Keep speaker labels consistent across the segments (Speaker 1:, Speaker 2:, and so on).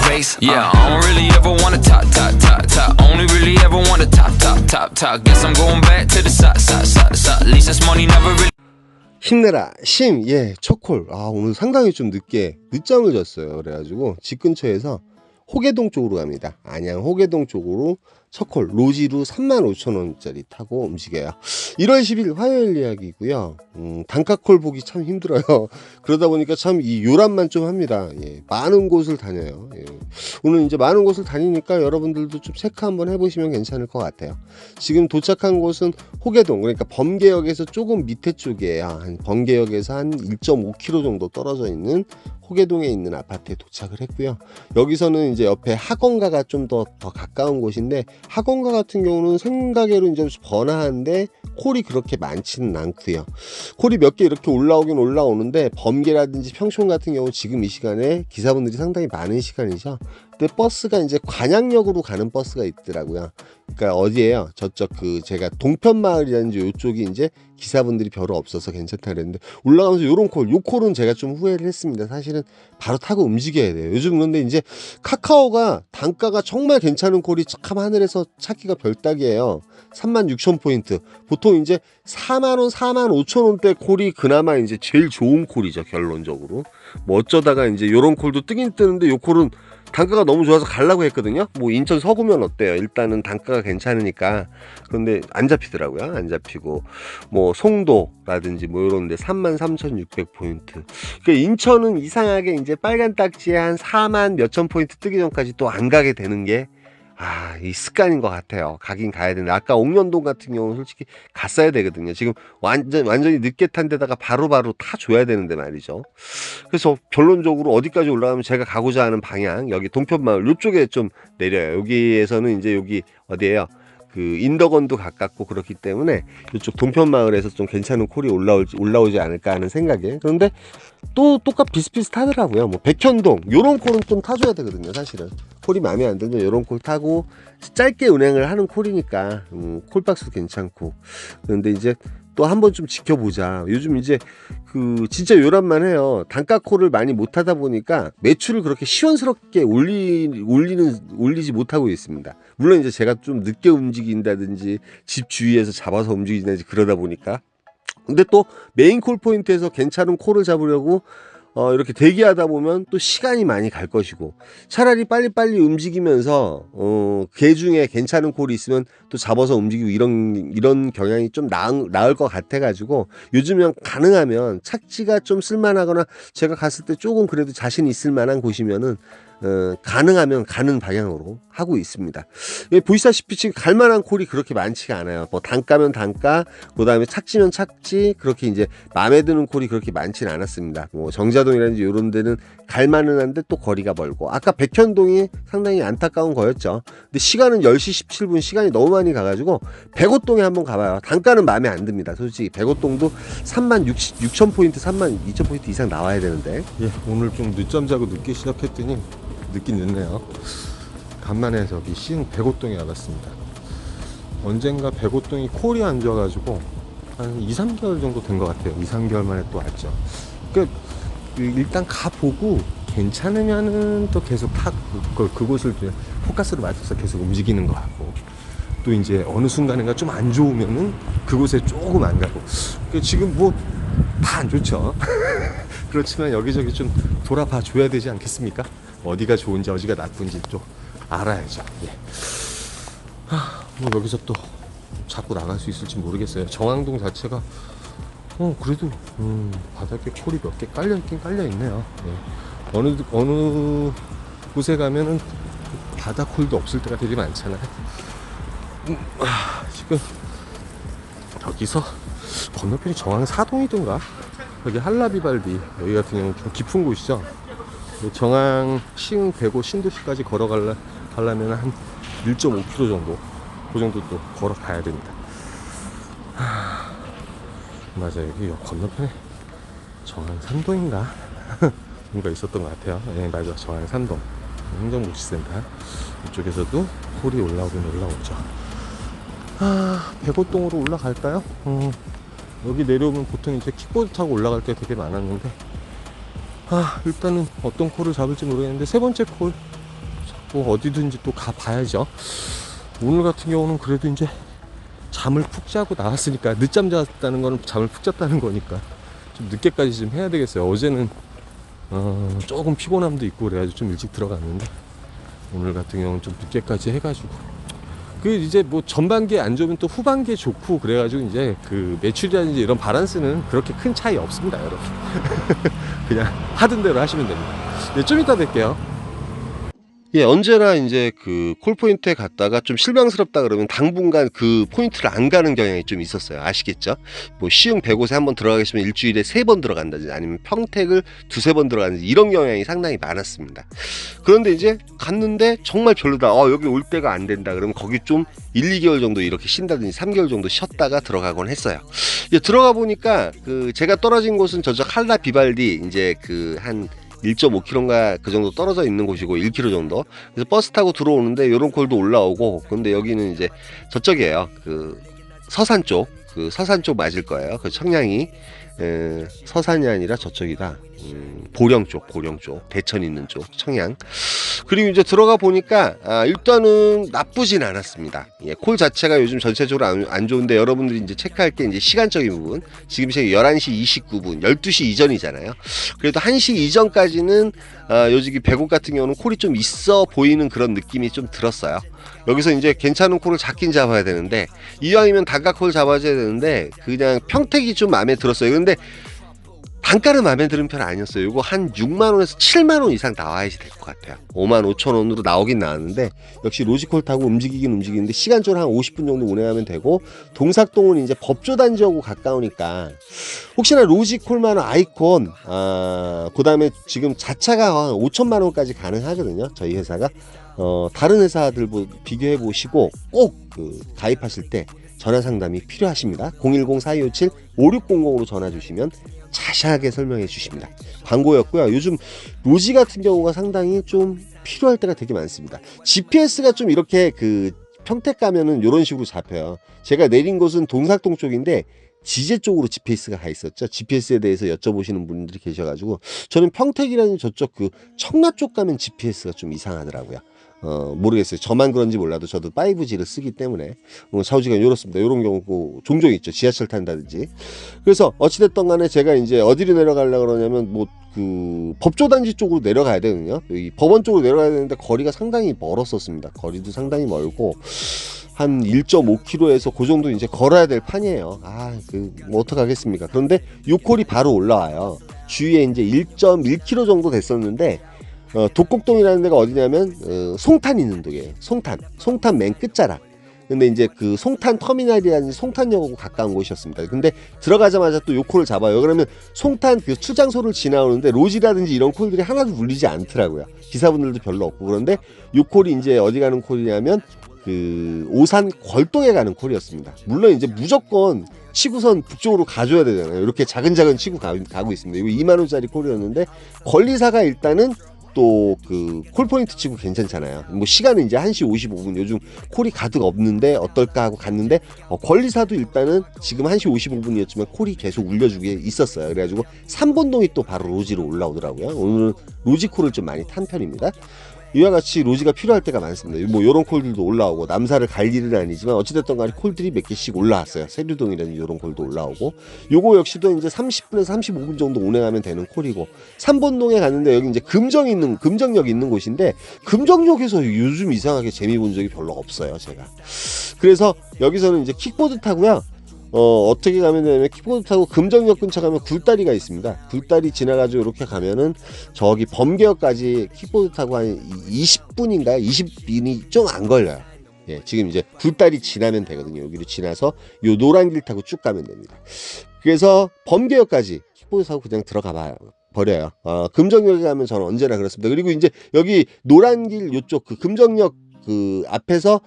Speaker 1: race. Yeah, I don't really ever wanna top. Only really ever wanna top. Guess I'm going back to the side. At least this money never really.
Speaker 2: 힘내라 심. 예, 첫 콜. 오늘 상당히 좀 늦잠을 잤어요. 그래가지고 집 근처에서 호계동 쪽으로 갑니다. 안양 호계동 쪽으로 첫 콜 로지루 35,000원짜리 타고 움직여요. 1월 10일 화요일 이야기고요. 단가콜 보기 참 힘들어요. 그러다 보니까 참 이 요람만 좀 합니다. 예, 많은 곳을 다녀요. 예. 오늘 이제 많은 곳을 다니니까 여러분들도 좀 체크 한번 해보시면 괜찮을 것 같아요. 지금 도착한 곳은 호계동, 그러니까 범계역에서 조금 밑에 쪽이에요. 한 범계역에서 한 1.5km 정도 떨어져 있는 호계동에 있는 아파트에 도착을 했고요. 여기서는 이제 옆에 학원가가 좀 더 가까운 곳인데, 학원가 같은 경우는 생각외로 이제 번화한데 콜이 그렇게 많지는 않고요. 콜이 몇 개 이렇게 올라오긴 올라오는데, 범계라든지 평촌 같은 경우 지금 이 시간에 기사분들이 상당히 많은 시간이죠. 근데 버스가 이제 관양역으로 가는 버스가 있더라고요. 그러니까 어디에요? 저쪽 제가 동편마을이라든지 요쪽이 이제 기사분들이 별로 없어서 괜찮다 그랬는데, 올라가면서 요런 콜, 요 콜은 제가 좀 후회를 했습니다. 사실은 바로 타고 움직여야 돼요. 요즘 근데 이제 카카오가 단가가 정말 괜찮은 콜이 참 하늘에서 찾기가 별따기예요. 36,000포인트. 보통 이제 4만원, 45,000원대 콜이 그나마 이제 제일 좋은 콜이죠, 결론적으로. 뭐 어쩌다가 이제 요런 콜도 뜨긴 뜨는데, 요 콜은 단가가 너무 좋아서 가려고 했거든요. 뭐 인천 서구면 어때요? 일단은 단가가 괜찮으니까. 그런데 안 잡히더라고요. 안 잡히고 뭐 송도라든지 뭐 이런데 33,600포인트. 그러니까 인천은 이상하게 이제 빨간 딱지에 한 4만 몇천 포인트 뜨기 전까지 또 안 가게 되는 게 이 습관인 것 같아요. 가긴 가야 되는데, 아까 옥년동 같은 경우는 솔직히 갔어야 되거든요. 지금 완전히 늦게 탄 데다가 바로바로 타줘야 되는데 말이죠. 그래서 결론적으로 어디까지 올라가면 제가 가고자 하는 방향, 여기 동편마을 요쪽에 좀 내려요. 여기에서는 이제 여기 어디예요? 인덕원도 가깝고 그렇기 때문에 이쪽 동편마을에서 좀 괜찮은 콜이 올라오지 않을까 하는 생각에. 그런데 또 똑같 비슷비슷하더라고요. 뭐 백현동 요런 콜은 좀 타줘야 되거든요. 사실은 콜이 마음에 안 들면 요런 콜 타고, 짧게 운행을 하는 콜이니까 콜박스도 괜찮고. 그런데 이제 또 한번 좀 지켜보자. 요즘 이제 진짜 요란만 해요. 단가 콜을 많이 못 하다 보니까 매출을 그렇게 시원스럽게 올리지 못하고 있습니다. 물론 이제 제가 좀 늦게 움직인다든지 집 주위에서 잡아서 움직이든지 그러다 보니까. 근데 또 메인 콜 포인트에서 괜찮은 콜을 잡으려고 이렇게 대기하다 보면 또 시간이 많이 갈 것이고, 차라리 빨리빨리 움직이면서 개 중에 괜찮은 콜이 있으면 또 잡아서 움직이고, 이런 경향이 좀 나을 것 같아 가지고, 요즘은 가능하면 착지가 좀 쓸만하거나 제가 갔을 때 조금 그래도 자신 있을 만한 곳이면은 가능하면 가는 방향으로 하고 있습니다. 보시다시피 지금 갈만한 콜이 그렇게 많지가 않아요. 뭐 단가면 단가, 그 다음에 착지면 착지, 그렇게 이제 마음에 드는 콜이 그렇게 많지는 않았습니다. 뭐 정자동이라든지 이런 데는 갈만은 한데 또 거리가 멀고, 아까 백현동이 상당히 안타까운 거였죠. 근데 시간은 10시 17분, 시간이 너무 많이 가가지고 백오동에 한번 가봐요. 단가는 마음에 안 듭니다. 솔직히 백오동도 36,000포인트, 32,000포인트 이상 나와야 되는데. 예, 오늘 좀 늦잠 자고 늦게 시작했더니 늦긴 늦네요. 간만에 저기 시흥 백오동에 와봤습니다. 언젠가 백오동이 콜이 안 좋아가지고 한 2-3개월 정도 된 것 같아요. 2-3개월 만에 또 왔죠. 그러니까 일단 가보고 괜찮으면은 또 계속 그곳을 포커스를 맞춰서 계속 움직이는 거 같고, 또 이제 어느 순간인가 좀 안 좋으면은 그곳에 조금 안 가고. 그러니까 지금 뭐 다 안 좋죠. 그렇지만 여기저기 좀 돌아봐 줘야 되지 않겠습니까? 어디가 좋은지 어디가 나쁜지 또 알아야죠. 예. 뭐 여기서 또 자꾸 나갈 수 있을지 모르겠어요. 정왕동 자체가 그래도 바닥에 콜이 몇 개 깔려있긴 깔려있네요. 예. 어느 곳에 가면은 바닥 콜도 없을 때가 되게 많잖아요. 지금 여기서 건너편이 정왕사동이던가, 여기 한라비발디, 여기 같은 경우는 좀 깊은 곳이죠. 정왕, 시흥, 대구, 신도시까지 걸어가려면 한 1.5km 정도, 그 정도 또 걸어가야 됩니다. 맞아요. 여기 건너편에 정왕3동인가 뭔가 있었던 것 같아요. 네, 맞아. 정왕3동 행정복지센터 이쪽에서도 콜이 올라오긴 올라오죠. 백오동으로 올라갈까요? 여기 내려오면 보통 이제 킥보드 타고 올라갈 때 되게 많았는데, 일단은 어떤 콜을 잡을지 모르겠는데, 세 번째 콜 또 어디든지 또 가봐야죠. 오늘 같은 경우는 그래도 이제 잠을 푹 자고 나왔으니까, 늦잠 잤다는 거는 잠을 푹 잤다는 거니까 좀 늦게까지 좀 해야 되겠어요. 어제는 조금 피곤함도 있고 그래가지고 좀 일찍 들어갔는데, 오늘 같은 경우는 좀 늦게까지 해가지고, 그 이제 뭐 전반기에 안 좋으면 또 후반기에 좋고 그래가지고 이제 그 매출이라든지 이런 바란스는 그렇게 큰 차이 없습니다, 여러분. 그냥 하던 대로 하시면 됩니다. 네, 좀 이따 뵐게요. 예, 언제나 이제 그 콜포인트에 갔다가 좀 실망스럽다 그러면 당분간 그 포인트를 안 가는 경향이 좀 있었어요. 아시겠죠? 뭐 시흥 100곳에 한번 들어가겠으면 일주일에 3번 들어간다든지, 아니면 평택을 2-3번 들어가는지, 이런 경향이 상당히 많았습니다. 그런데 이제 갔는데 정말 별로다. 여기 올 때가 안 된다. 그러면 거기 좀 1-2개월 정도 이렇게 쉰다든지 3개월 정도 쉬었다가 들어가곤 했어요. 예, 들어가 보니까 그 제가 떨어진 곳은 저쪽 할라 비발디, 이제 그 한 1.5km인가 그 정도 떨어져 있는 곳이고, 1km 정도. 그래서 버스 타고 들어오는데 요런 콜도 올라오고, 근데 여기는 이제 저쪽이에요. 그 서산 쪽, 그 서산 쪽 맞을 거예요. 그 청량이 서산이 아니라 저쪽이다. 보령 쪽, 대천 있는 쪽, 청양. 그리고 이제 들어가 보니까 일단은 나쁘진 않았습니다. 예, 콜 자체가 요즘 전체적으로 안 좋은데, 여러분들이 이제 체크할 게 이제 시간적인 부분. 지금 시간이 11시 29분, 12시 이전이잖아요. 그래도 1시 이전까지는 요즘 백옥 같은 경우는 콜이 좀 있어 보이는 그런 느낌이 좀 들었어요. 여기서 이제 괜찮은 콜을 잡긴 잡아야 되는데, 이왕이면 단가콜 잡아줘야 되는데 그냥 평택이 좀 마음에 들었어요. 근데 단가는 마음에 드는 편 아니었어요. 이거 한 6만원에서 7만원 이상 나와야지 될 것 같아요. 55,000원으로 나오긴 나왔는데, 역시 로지콜 타고 움직이긴 움직이는데 시간적으로 한 50분 정도 운행하면 되고, 동삭동은 이제 법조단지하고 가까우니까 혹시나 로지콜만 아이콘, 그 다음에 지금 자차가 한 5천만원까지 가능하거든요, 저희 회사가. 다른 회사들 비교해 보시고 꼭 그 가입하실 때 전화 상담이 필요하십니다. 010-4257-5600으로 전화 주시면 자세하게 설명해 주십니다. 광고였고요. 요즘 로지 같은 경우가 상당히 좀 필요할 때가 되게 많습니다. GPS가 좀 이렇게 그 평택 가면은 이런 식으로 잡혀요. 제가 내린 곳은 동삭동 쪽인데 지제 쪽으로 GPS가 가 있었죠. GPS에 대해서 여쭤보시는 분들이 계셔가지고, 저는 평택이라는 저쪽 그 청라 쪽 가면 GPS가 좀 이상하더라고요. 모르겠어요. 저만 그런지 몰라도 저도 5G를 쓰기 때문에 좌우지간 이렇습니다. 이런 경우 종종 있죠. 지하철 탄다든지. 그래서 어찌됐든 간에 제가 이제 어디로 내려가려고 그러냐면, 뭐 그 법조단지 쪽으로 내려가야 되거든요. 이 법원 쪽으로 내려가야 되는데 거리가 상당히 멀었었습니다. 거리도 상당히 멀고 한 1.5km에서 그 정도 이제 걸어야 될 판이에요. 뭐 어떡하겠습니까. 그런데 요 콜이 바로 올라와요. 주위에 이제 1.1km 정도 됐었는데, 독곡동이라는 데가 어디냐면 송탄 있는 쪽이에요. 송탄 맨 끝자락. 근데 이제 그 송탄 터미널이라든지 송탄역하고 가까운 곳이었습니다. 근데 들어가자마자 또 요 콜을 잡아요. 그러면 송탄 그 출장소를 지나오는데 로지라든지 이런 콜들이 하나도 울리지 않더라고요. 기사분들도 별로 없고. 그런데 요 콜이 이제 어디 가는 콜이냐면 그 오산 걸동에 가는 콜이었습니다. 물론 이제 무조건 치구선 북쪽으로 가줘야 되잖아요. 이렇게 작은 치고 가고 있습니다. 이거 2만원짜리 콜이었는데, 권리사가 일단은 또 그 콜포인트 치고 괜찮잖아요. 뭐 시간은 이제 1시 55분, 요즘 콜이 가득 없는데 어떨까 하고 갔는데, 권리사도 일단은 지금 1시 55분이었지만 콜이 계속 울려주게 있었어요. 그래가지고 3번동이 또 바로 로지로 올라오더라고요. 오늘은 로지 콜을 좀 많이 탄 편입니다. 이와 같이 로지가 필요할 때가 많습니다. 뭐 요런 콜들도 올라오고, 남사를 갈 일은 아니지만 어찌됐든 간에 콜들이 몇 개씩 올라왔어요. 세류동이라는 요런 콜도 올라오고, 요거 역시도 이제 30분에서 35분 정도 운행하면 되는 콜이고, 3번동에 갔는데 여기 이제 금정역 있는 곳인데, 금정역에서 요즘 이상하게 재미 본 적이 별로 없어요, 제가. 그래서 여기서는 이제 킥보드 타고요. 어떻게 가면 되냐면, 킥보드 타고 금정역 근처 가면 굴다리가 있습니다. 굴다리 지나가지고 이렇게 가면은 저기 범계역까지 킥보드 타고 한 20분인가요? 20분이 좀 안 걸려요. 예, 지금 이제 굴다리 지나면 되거든요. 여기로 지나서 요 노란 길 타고 쭉 가면 됩니다. 그래서 범계역까지 킥보드 타고 그냥 들어가 버려요. 금정역에 가면 저는 언제나 그렇습니다. 그리고 이제 여기 노란 길 요쪽 그 금정역 그 앞에서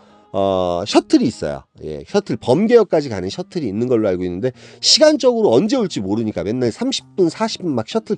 Speaker 2: 셔틀이 있어요. 예, 셔틀 범계역까지 가는 셔틀이 있는 걸로 알고 있는데 시간적으로 언제 올지 모르니까 맨날 30분, 40분 막 셔틀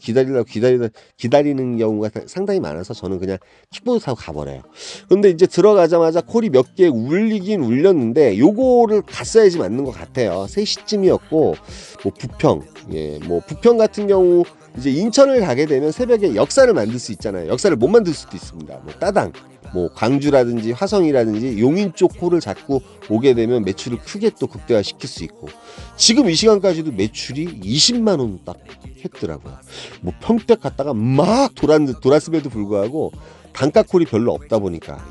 Speaker 2: 기다리는 경우가 상당히 많아서 저는 그냥 킥보드 타고 가버려요. 근데 이제 들어가자마자 콜이 몇 개 울리긴 울렸는데 요거를 갔어야지 맞는 것 같아요. 3시쯤이었고 뭐 부평, 예, 뭐 부평 같은 경우 이제 인천을 가게 되면 새벽에 역사를 만들 수 있잖아요. 역사를 못 만들 수도 있습니다. 뭐 따당, 뭐 광주라든지 화성이라든지 용인 쪽 콜을 잡고 오게 되면 매출을 크게 또 극대화시킬 수 있고 지금 이 시간까지도 매출이 20만 원 딱 했더라고요. 뭐 평택 갔다가 막 돌았음에도 불구하고 단가 콜이 별로 없다 보니까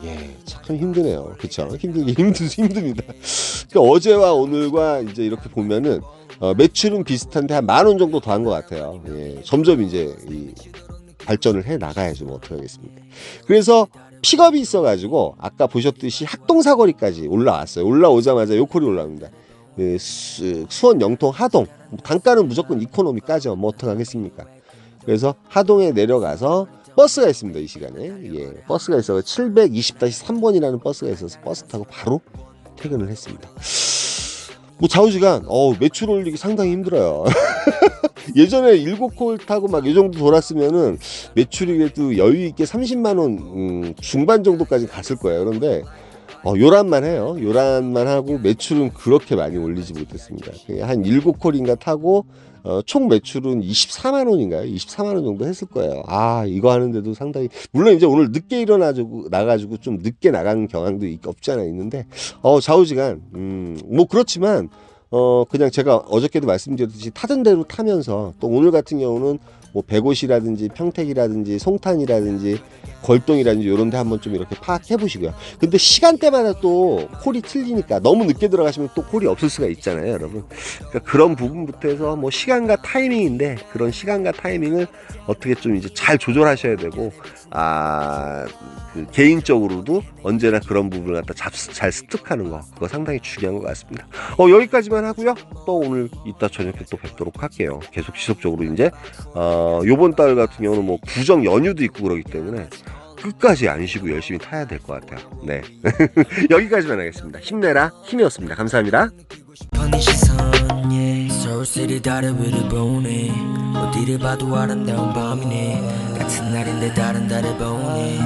Speaker 2: 참 힘드네요. 그렇죠? 힘듭니다. 그러니까 어제와 오늘과 이제 이렇게 보면은 매출은 비슷한데 한 10,000원 정도 더 한 것 같아요. 예, 점점 이제 발전을 해 나가야죠. 뭐 어떻게 하겠습니까? 그래서 픽업이 있어가지고 아까 보셨듯이 학동사거리까지 올라왔어요. 올라오자마자 요콜이 올라옵니다. 수원 영통 하동 단가는 무조건 이코노미까죠. 뭐 어떻게 하겠습니까? 그래서 하동에 내려가서 버스가 있습니다. 이 시간에 버스가 있어서 720-3번이라는 버스가 있어서 버스 타고 바로 퇴근을 했습니다. 뭐 좌우지간 매출 올리기 상당히 힘들어요. 예전에 7콜 타고 막 이 정도 돌았으면은 매출이 그래도 여유 있게 30만 원 중반 정도까지 갔을 거예요. 그런데 요란만 해요. 요란만 하고 매출은 그렇게 많이 올리지 못했습니다. 그냥 한 7콜인가 타고 총 매출은 24만 원인가요? 24만 원 정도 했을 거예요. 이거 하는데도 상당히 물론 이제 오늘 늦게 나가지고 좀 늦게 나간 경향도 없지 않아 있는데 좌우지간 뭐 그렇지만 그냥 제가 어저께도 말씀드렸듯이 타던 대로 타면서 또 오늘 같은 경우는 뭐 백옷이라든지 평택이라든지 송탄이라든지 걸동이라든지 이런 데 한번 좀 이렇게 파악해 보시고요. 근데 시간대마다 또 콜이 틀리니까 너무 늦게 들어가시면 또 콜이 없을 수가 있잖아요, 여러분. 그러니까 그런 부분부터 해서 뭐 시간과 타이밍인데 그런 시간과 타이밍을 어떻게 좀 이제 잘 조절하셔야 되고 그 개인적으로도 언제나 그런 부분을 갖다 잘 습득하는 거 그거 상당히 중요한 것 같습니다. 여기까지만 하고요. 또 오늘 이따 저녁에 또 뵙도록 할게요. 계속 지속적으로 이제 요번 달 같은 경우는 뭐 구정 연휴도 있고 그러기 때문에 끝까지 안 쉬고 열심히 타야 될 것 같아요. 네. 여기까지만 하겠습니다. 힘내라 힘이었습니다. 감사합니다. 서울시리 다른 위를 보네 어디를 봐도 아름다운 밤이네 같은 날인데 다른 달을 보네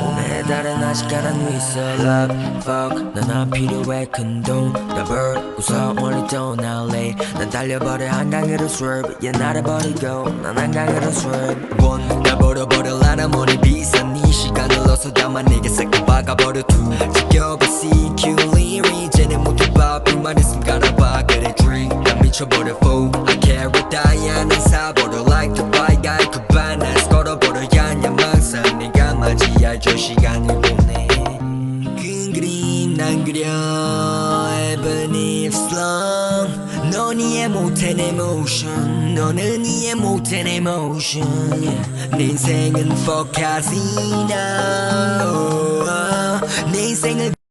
Speaker 2: 오늘의 달은 아직 가라앉아 있어 Love, fuck 난 안 필요해 큰돈 더블 웃어 멀리 떠날래 난 달려버려 한강으로 swerve 얘 나를 버리고 난 한강으로 swerve 나 버려버려라 머리 비싼 이 시간을 넣어서 담아 내게 싹다 박아버려 two 지겨워 CQ 리리 이제는 모두 봐 불만 있음 갈아봐 그래 drink 난 미쳐버려 fool I carry 다이아는 사버려 like the bike guy 그 반에서 걸어버려야 야망상 내가 맞이할 저 시간을 보내 큰 그림 난 그려 even if long 넌 이해 못해 내 motion 너는 이해 못해 내 motion 내 인생은 for casino 내 인생을